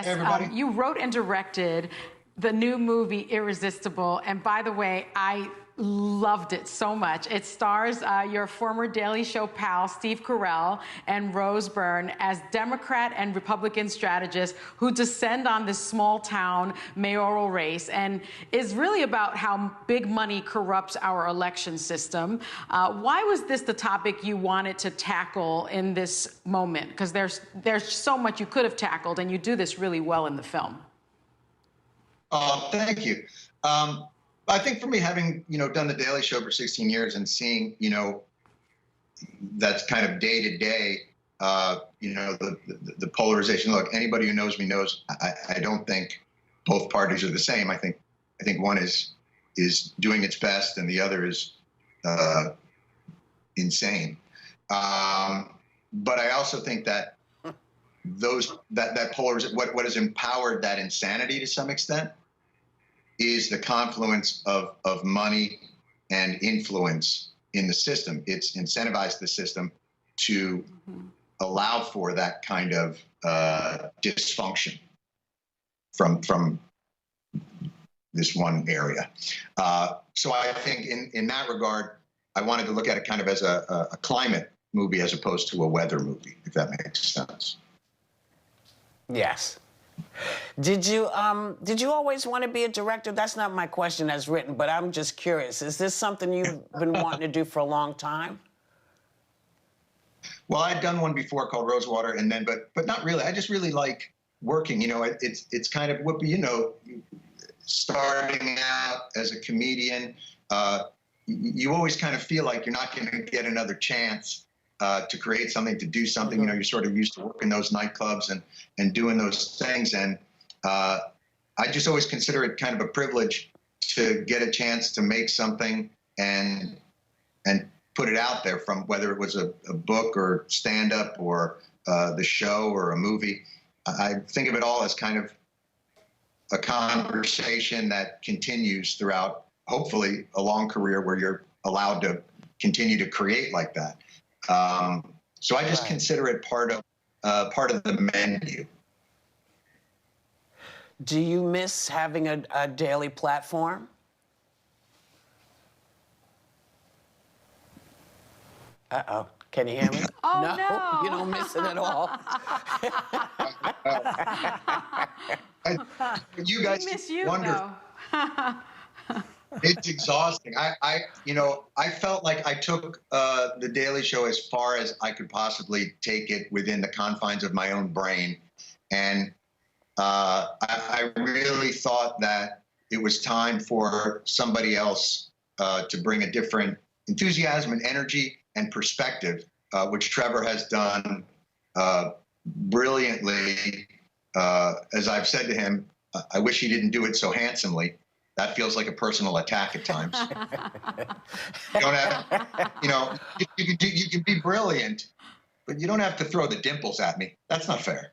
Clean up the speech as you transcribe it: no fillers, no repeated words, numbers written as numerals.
Hey, everybody. You wrote and directed the new movie Irresistible, and by the way, I loved it so much. It stars your former Daily Show pal Steve Carell and Rose Byrne as Democrat and Republican strategists who descend on this small town mayoral race, and is really about how big money corrupts our election system. Why was this the topic you wanted to tackle in this moment? Because there's so much you could have tackled, and you do this really well in the film. Thank you. I think for me, having done the Daily Show for 16 years and seeing that's kind of day to day, the polarization. Look, anybody who knows me knows I don't think both parties are the same. I think one is doing its best and the other is insane. But I also think that that polarization, what has empowered that insanity to some extent, is the confluence of money and influence in the system. It's incentivized the system to allow for that kind of dysfunction from this one area. So I think in that regard, I wanted to look at it kind of as a climate movie as opposed to a weather movie, if that makes sense. Yes. Did you always want to be a director? That's not my question as written, but I'm just curious. Is this something you've been wanting to do for a long time? Well, I'd done one before called Rosewater, and then, but not really. I just really like working. It's kind of Whoopi. Starting out as a comedian, you always kind of feel like you're not going to get another chance to create something, to do something. You're sort of used to working those nightclubs and doing those things. And I just always consider it kind of a privilege to get a chance to make something and put it out there, from whether it was a book or stand-up or the show or a movie. I think of it all as kind of a conversation that continues throughout, hopefully, a long career where you're allowed to continue to create like that. So I just consider it part of the menu. Do you miss having a daily platform? Uh-oh. Can you hear me? Oh, no. You don't miss it at all. You guys miss you, wonder. It's exhausting. I felt like I took the Daily Show as far as I could possibly take it within the confines of my own brain. And I really thought that it was time for somebody else to bring a different enthusiasm and energy and perspective, which Trevor has done brilliantly. As I've said to him, I wish he didn't do it so handsomely. That feels like a personal attack at times. You don't have, you can be brilliant, but you don't have to throw the dimples at me. That's not fair.